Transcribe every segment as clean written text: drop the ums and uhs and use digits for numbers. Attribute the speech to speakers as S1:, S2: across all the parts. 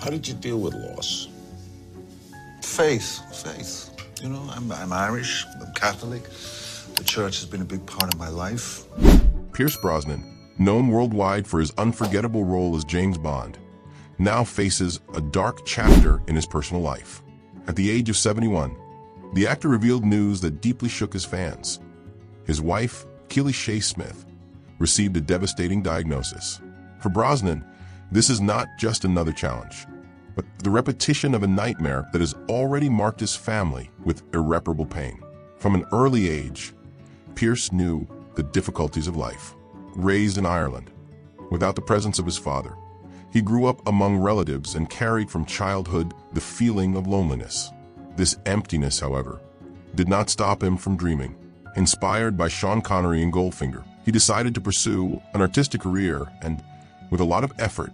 S1: How did you deal with loss?
S2: Faith. You know, I'm Irish, I'm Catholic. The church has been a big part of my life.
S3: Pierce Brosnan, known worldwide for his unforgettable role as James Bond, now faces a dark chapter in his personal life. At the age of 71, the actor revealed news that deeply shook his fans. His wife, Keely Shea Smith, received a devastating diagnosis. For Brosnan, this is not just another challenge, but the repetition of a nightmare that has already marked his family with irreparable pain. From an early age, Pierce knew the difficulties of life. Raised in Ireland, without the presence of his father, he grew up among relatives and carried from childhood the feeling of loneliness. This emptiness, however, did not stop him from dreaming. Inspired by Sean Connery in Goldfinger, he decided to pursue an artistic career and, with a lot of effort,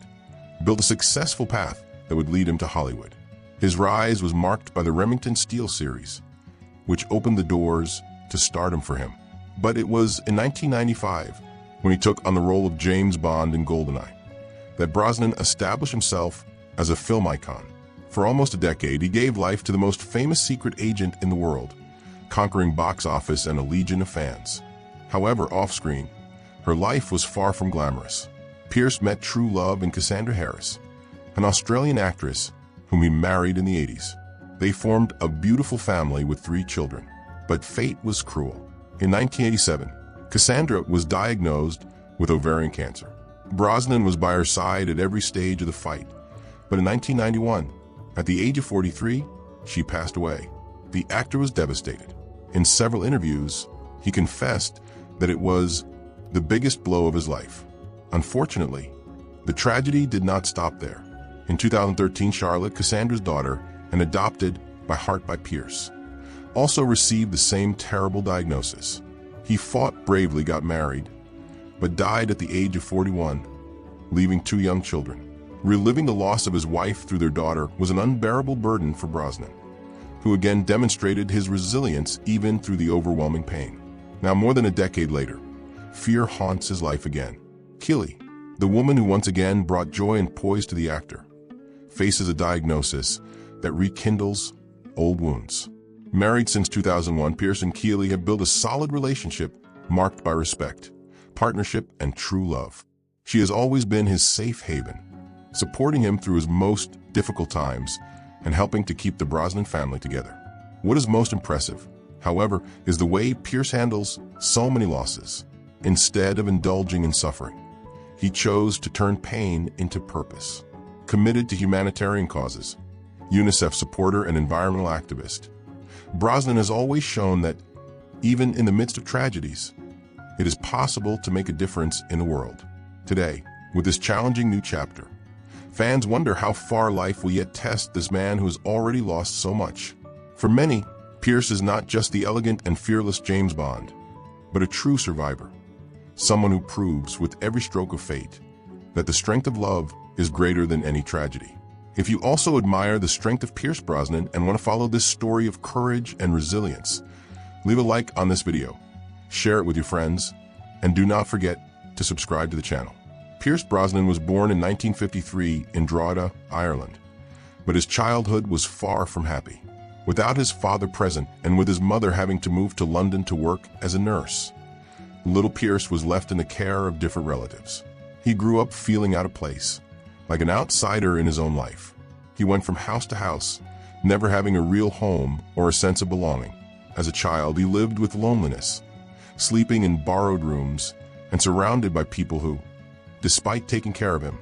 S3: built a successful path that would lead him to Hollywood. His rise was marked by the Remington Steele series, which opened the doors to stardom for him. But it was in 1995, when he took on the role of James Bond in GoldenEye, that Brosnan established himself as a film icon. For almost a decade, he gave life to the most famous secret agent in the world, conquering box office and a legion of fans. However, off-screen, her life was far from glamorous. Pierce met true love in Cassandra Harris, an Australian actress whom he married in the 80s. They formed a beautiful family with 3 children, but fate was cruel. In 1987, Cassandra was diagnosed with ovarian cancer. Brosnan was by her side at every stage of the fight, but in 1991, at the age of 43, she passed away. The actor was devastated. In several interviews, he confessed that it was the biggest blow of his life. Unfortunately, the tragedy did not stop there. In 2013, Charlotte, Cassandra's daughter, and adopted by heart by Pierce, also received the same terrible diagnosis. He fought bravely, got married, but died at the age of 41, leaving 2 young children. Reliving the loss of his wife through their daughter was an unbearable burden for Brosnan, who again demonstrated his resilience even through the overwhelming pain. Now, more than a decade later, fear haunts his life again. Keely, the woman who once again brought joy and poise to the actor, faces a diagnosis that rekindles old wounds. Married since 2001, Pierce and Keely have built a solid relationship marked by respect, partnership, and true love. She has always been his safe haven, supporting him through his most difficult times and helping to keep the Brosnan family together. What is most impressive, however, is the way Pierce handles so many losses. Instead of indulging in suffering, he chose to turn pain into purpose. Committed to humanitarian causes, UNICEF supporter and environmental activist, Brosnan has always shown that, even in the midst of tragedies, it is possible to make a difference in the world. Today, with this challenging new chapter, fans wonder how far life will yet test this man who has already lost so much. For many, Pierce is not just the elegant and fearless James Bond, but a true survivor, someone who proves with every stroke of fate that the strength of love is greater than any tragedy. If you also admire the strength of Pierce Brosnan and want to follow this story of courage and resilience, leave a like on this video, share it with your friends, and do not forget to subscribe to the channel. Pierce Brosnan was born in 1953 in Drogheda, Ireland, but his childhood was far from happy. Without his father present and with his mother having to move to London to work as a nurse, little Pierce was left in the care of different relatives. He grew up feeling out of place, like an outsider in his own life. He went from house to house, never having a real home or a sense of belonging. As a child, he lived with loneliness, sleeping in borrowed rooms and surrounded by people who, despite taking care of him,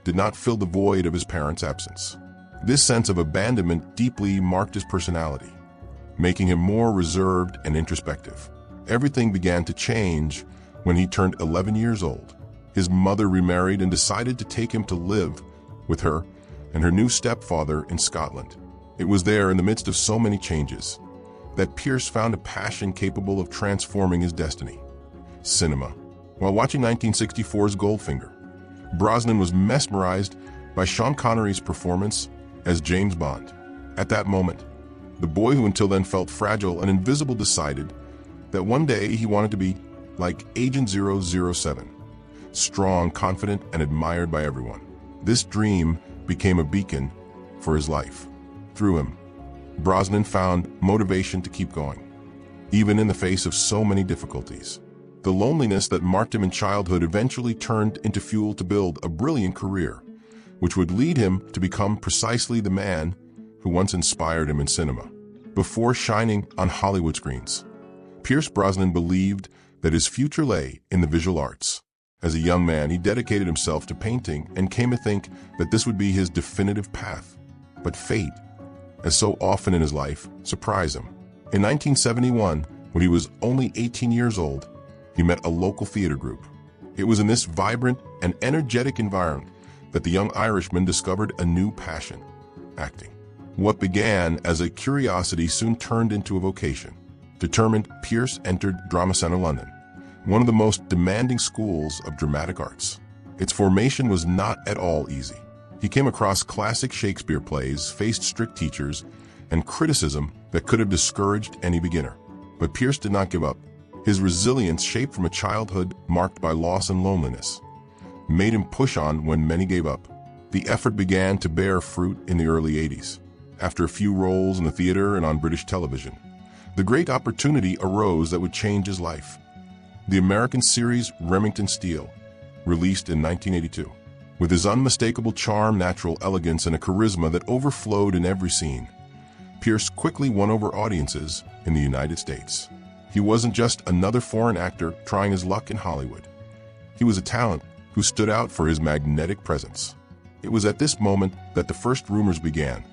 S3: did not fill the void of his parents' absence. This sense of abandonment deeply marked his personality, making him more reserved and introspective. Everything began to change when he turned 11 years old. His mother remarried and decided to take him to live with her and her new stepfather in Scotland. It was there, in the midst of so many changes, that Pierce found a passion capable of transforming his destiny: cinema. While watching 1964's Goldfinger, Brosnan was mesmerized by Sean Connery's performance as James Bond. At that moment, the boy who until then felt fragile and invisible decided that one day he wanted to be like Agent 007, strong, confident, and admired by everyone. This dream became a beacon for his life. Through him, Brosnan found motivation to keep going, even in the face of so many difficulties. The loneliness that marked him in childhood eventually turned into fuel to build a brilliant career, which would lead him to become precisely the man who once inspired him in cinema. Before shining on Hollywood screens, Pierce Brosnan believed that his future lay in the visual arts. As a young man, he dedicated himself to painting and came to think that this would be his definitive path. But fate, as so often in his life, surprised him. In 1971, when he was only 18 years old, he met a local theater group. It was in this vibrant and energetic environment that the young Irishman discovered a new passion: acting. What began as a curiosity soon turned into a vocation. Determined, Pierce entered Drama Centre London, one of the most demanding schools of dramatic arts. Its formation was not at all easy. He came across classic Shakespeare plays, faced strict teachers, and criticism that could have discouraged any beginner. But Pierce did not give up. His resilience, shaped from a childhood marked by loss and loneliness, made him push on when many gave up. The effort began to bear fruit in the early 80s. After a few roles in the theater and on British television, the great opportunity arose that would change his life. The American series Remington Steele, released in 1982. With his unmistakable charm, natural elegance, and a charisma that overflowed in every scene, Pierce quickly won over audiences in the United States. He wasn't just another foreign actor trying his luck in Hollywood. He was a talent who stood out for his magnetic presence. It was at this moment that the first rumors began.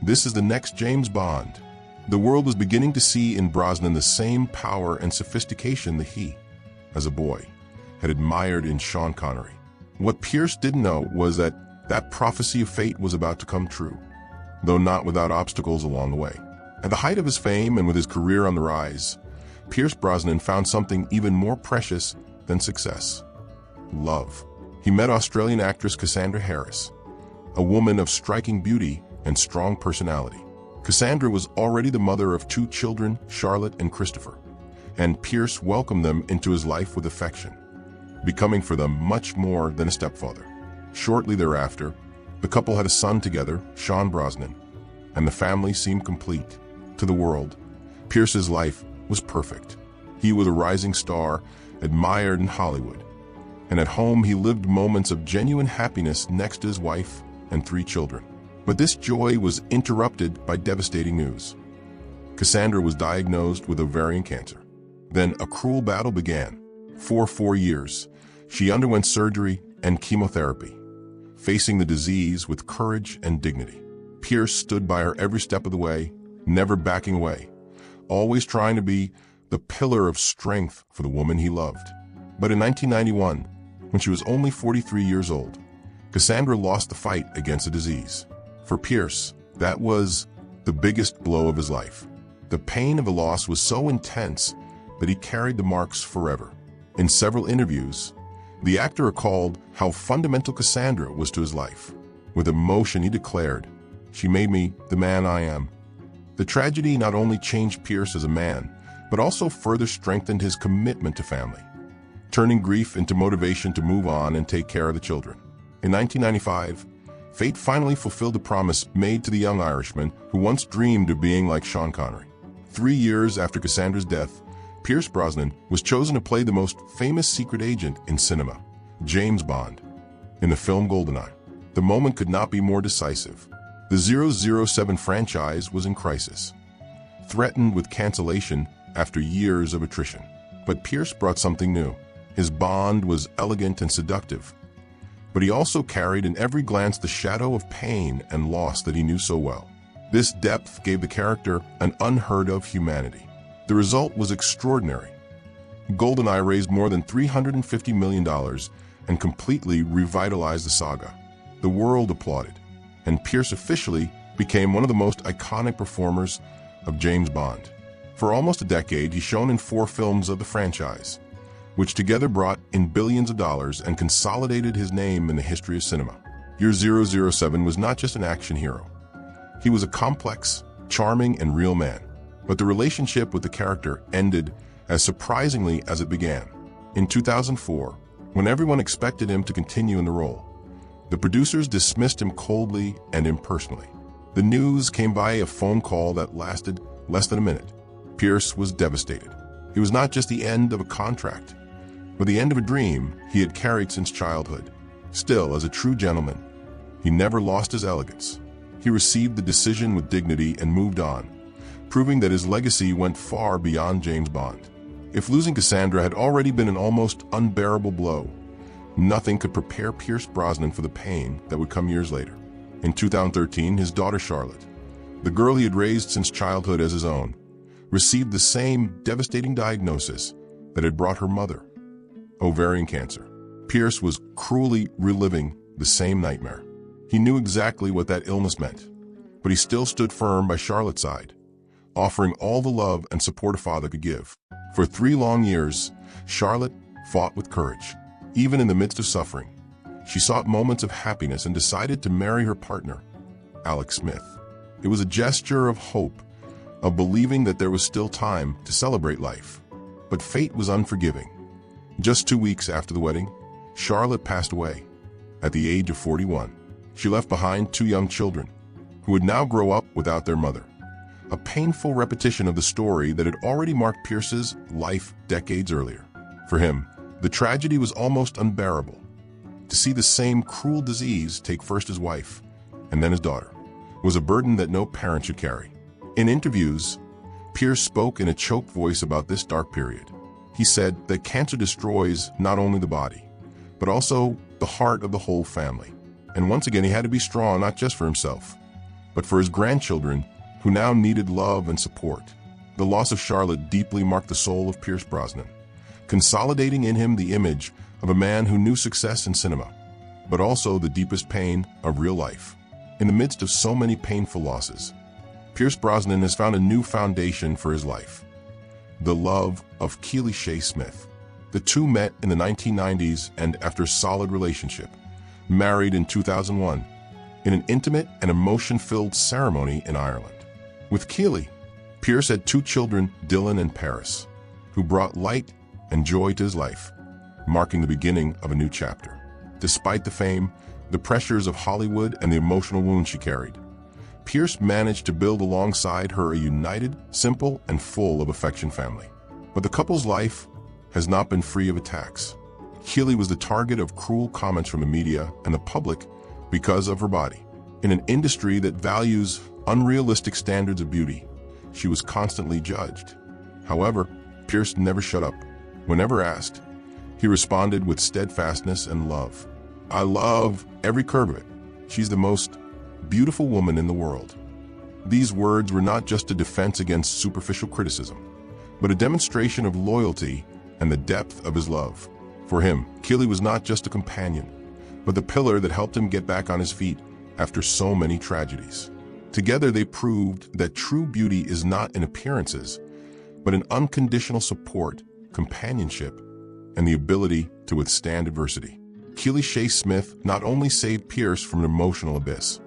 S3: This is the next James Bond. The world was beginning to see in Brosnan the same power and sophistication that he, as a boy, had admired in Sean Connery. What Pierce didn't know was that prophecy of fate was about to come true, though not without obstacles along the way. At the height of his fame and with his career on the rise, Pierce Brosnan found something even more precious than success: love. He met Australian actress Cassandra Harris, a woman of striking beauty and strong personality. Cassandra was already the mother of 2 children, Charlotte and Christopher, and Pierce welcomed them into his life with affection, becoming for them much more than a stepfather. Shortly thereafter, the couple had a son together, Sean Brosnan, and the family seemed complete. To the world, Pierce's life was perfect. He was a rising star, admired in Hollywood, and at home he lived moments of genuine happiness next to his wife and 3 children. But this joy was interrupted by devastating news. Cassandra was diagnosed with ovarian cancer. Then a cruel battle began. For 4 years, she underwent surgery and chemotherapy, facing the disease with courage and dignity. Pierce stood by her every step of the way, never backing away, always trying to be the pillar of strength for the woman he loved. But in 1991, when she was only 43 years old, Cassandra lost the fight against the disease. For Pierce, that was the biggest blow of his life. The pain of the loss was so intense that he carried the marks forever. In several interviews, the actor recalled how fundamental Cassandra was to his life. With emotion, he declared, "She made me the man I am." The tragedy not only changed Pierce as a man, but also further strengthened his commitment to family, turning grief into motivation to move on and take care of the children. In 1995, fate finally fulfilled the promise made to the young Irishman who once dreamed of being like Sean Connery. 3 years after Cassandra's death, Pierce Brosnan was chosen to play the most famous secret agent in cinema, James Bond, in the film GoldenEye. The moment could not be more decisive. The 007 franchise was in crisis, threatened with cancellation after years of attrition. But Pierce brought something new. His Bond was elegant and seductive, but he also carried in every glance the shadow of pain and loss that he knew so well. This depth gave the character an unheard-of humanity. The result was extraordinary. GoldenEye raised more than $350 million and completely revitalized the saga. The world applauded, and Pierce officially became one of the most iconic performers of James Bond. For almost a decade, he's shown in 4 films of the franchise, which together brought in billions of dollars and consolidated his name in the history of cinema. Your 007 was not just an action hero. He was a complex, charming, and real man. But the relationship with the character ended as surprisingly as it began. In 2004, when everyone expected him to continue in the role, The producers dismissed him coldly and impersonally. The news came via a phone call that lasted less than a minute. Pierce was devastated. It was not just the end of a contract, but the end of a dream he had carried since childhood. Still, as a true gentleman, he never lost his elegance. He received the decision with dignity and moved on, proving that his legacy went far beyond James Bond. If losing Cassandra had already been an almost unbearable blow, nothing could prepare Pierce Brosnan for the pain that would come years later. In 2013, his daughter Charlotte, the girl he had raised since childhood as his own, received the same devastating diagnosis that had brought her mother, ovarian cancer. Pierce was cruelly reliving the same nightmare. He knew exactly what that illness meant, but he still stood firm by Charlotte's side, offering all the love and support a father could give. For 3 long years, Charlotte fought with courage. Even in the midst of suffering, she sought moments of happiness and decided to marry her partner, Alex Smith. It was a gesture of hope, of believing that there was still time to celebrate life. But fate was unforgiving. Just 2 weeks after the wedding, Charlotte passed away. At the age of 41, she left behind 2 young children, who would now grow up without their mother. A painful repetition of the story that had already marked Pierce's life decades earlier. For him, the tragedy was almost unbearable. To see the same cruel disease take first his wife and then his daughter was a burden that no parent should carry. In interviews, Pierce spoke in a choked voice about this dark period. He said that cancer destroys not only the body, but also the heart of the whole family. And once again, he had to be strong not just for himself, but for his grandchildren who now needed love and support. The loss of Charlotte deeply marked the soul of Pierce Brosnan, consolidating in him the image of a man who knew success in cinema, but also the deepest pain of real life. In the midst of so many painful losses, Pierce Brosnan has found a new foundation for his life: the love of Keely Shea Smith. The two met in the 1990s and, after a solid relationship, married in 2001 in an intimate and emotion-filled ceremony in Ireland. With Keely, Pierce had 2 children, Dylan and Paris, who brought light and joy to his life, marking the beginning of a new chapter. Despite the fame, the pressures of Hollywood, and the emotional wounds she carried, Pierce managed to build alongside her a united, simple, and full of affection family. But the couple's life has not been free of attacks. Keely was the target of cruel comments from the media and the public because of her body. In an industry that values unrealistic standards of beauty, she was constantly judged. However, Pierce never shut up. Whenever asked, he responded with steadfastness and love. "I love every curve of it. She's the most beautiful woman in the world." These words were not just a defense against superficial criticism, but a demonstration of loyalty and the depth of his love. For him, Keely was not just a companion, but the pillar that helped him get back on his feet after so many tragedies. Together, they proved that true beauty is not in appearances, but in unconditional support, companionship, and the ability to withstand adversity. Keely Shea Smith not only saved Pierce from an emotional abyss,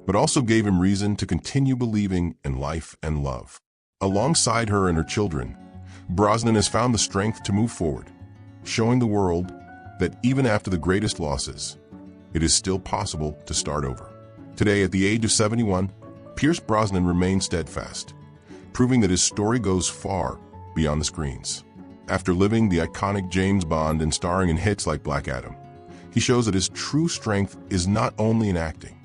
S3: but also gave him reason to continue believing in life and love. Alongside her and her children, Brosnan has found the strength to move forward, showing the world that even after the greatest losses, it is still possible to start over. Today, at the age of 71, Pierce Brosnan remains steadfast, proving that his story goes far beyond the screens. After living the iconic James Bond and starring in hits like Black Adam, he shows that his true strength is not only in acting,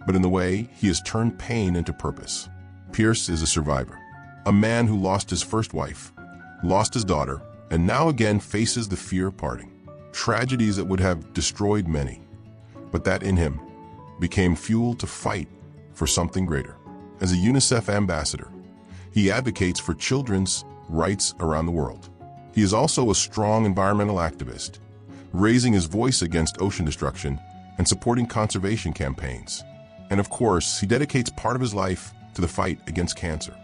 S3: but in the way he has turned pain into purpose. Pierce is a survivor, a man who lost his first wife, lost his daughter, and now again faces the fear of parting. Tragedies that would have destroyed many, but that in him became fuel to fight for something greater. As a UNICEF ambassador, he advocates for children's rights around the world. He is also a strong environmental activist, raising his voice against ocean destruction and supporting conservation campaigns. And of course, he dedicates part of his life to the fight against cancer,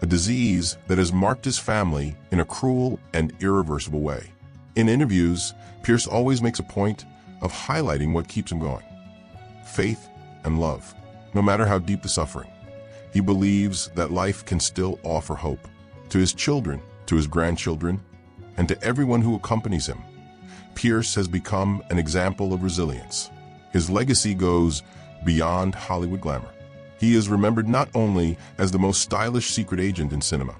S3: a disease that has marked his family in a cruel and irreversible way. In interviews, Pierce always makes a point of highlighting what keeps him going: faith and love. No matter how deep the suffering, he believes that life can still offer hope. To his children, to his grandchildren, and to everyone who accompanies him, Pierce has become an example of resilience. His legacy goes beyond Hollywood glamour. He is remembered not only as the most stylish secret agent in cinema,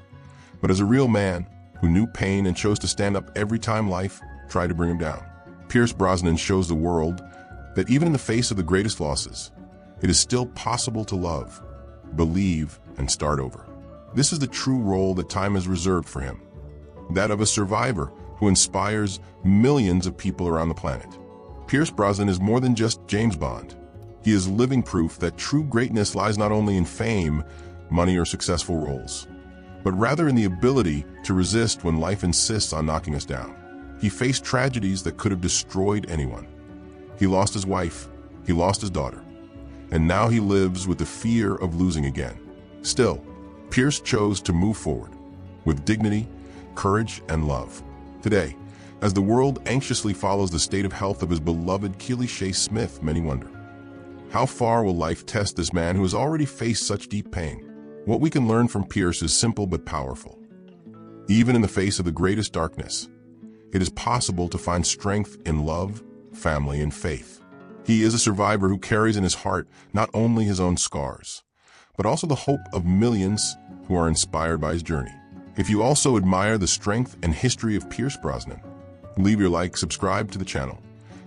S3: but as a real man who knew pain and chose to stand up every time life tried to bring him down. Pierce Brosnan shows the world that even in the face of the greatest losses, it is still possible to love, believe, and start over. This is the true role that time has reserved for him, that of a survivor who inspires millions of people around the planet. Pierce Brosnan is more than just James Bond. He is living proof that true greatness lies not only in fame, money, or successful roles, but rather in the ability to resist when life insists on knocking us down. He faced tragedies that could have destroyed anyone. He lost his wife, he lost his daughter, and now he lives with the fear of losing again. Still, Pierce chose to move forward with dignity, courage, and love. Today, as the world anxiously follows the state of health of his beloved Keely Shea Smith, many wonder, how far will life test this man who has already faced such deep pain? What we can learn from Pierce is simple but powerful. Even in the face of the greatest darkness, it is possible to find strength in love, family, and faith. He is a survivor who carries in his heart not only his own scars, but also the hope of millions who are inspired by his journey. If you also admire the strength and history of Pierce Brosnan, leave your like, subscribe to the channel,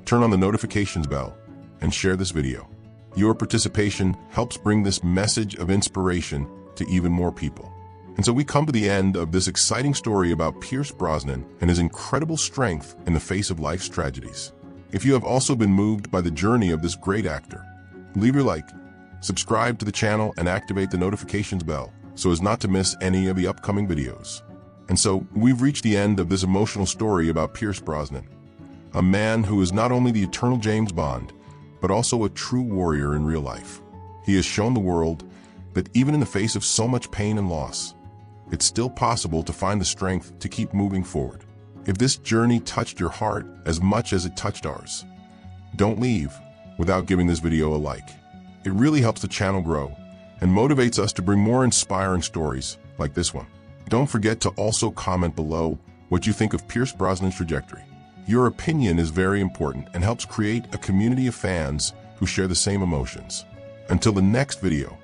S3: turn on the notifications bell, and share this video. Your participation helps bring this message of inspiration to even more people. And so we come to the end of this exciting story about Pierce Brosnan and his incredible strength in the face of life's tragedies. If you have also been moved by the journey of this great actor, leave your like, subscribe to the channel, and activate the notifications bell so as not to miss any of the upcoming videos. And so we've reached the end of this emotional story about Pierce Brosnan, a man who is not only the eternal James Bond, but also a true warrior in real life. He has shown the world that even in the face of so much pain and loss, it's still possible to find the strength to keep moving forward. If this journey touched your heart as much as it touched ours, don't leave without giving this video a like. It really helps the channel grow and motivates us to bring more inspiring stories like this one. Don't forget to also comment below what you think of Pierce Brosnan's trajectory. Your opinion is very important and helps create a community of fans who share the same emotions. Until the next video,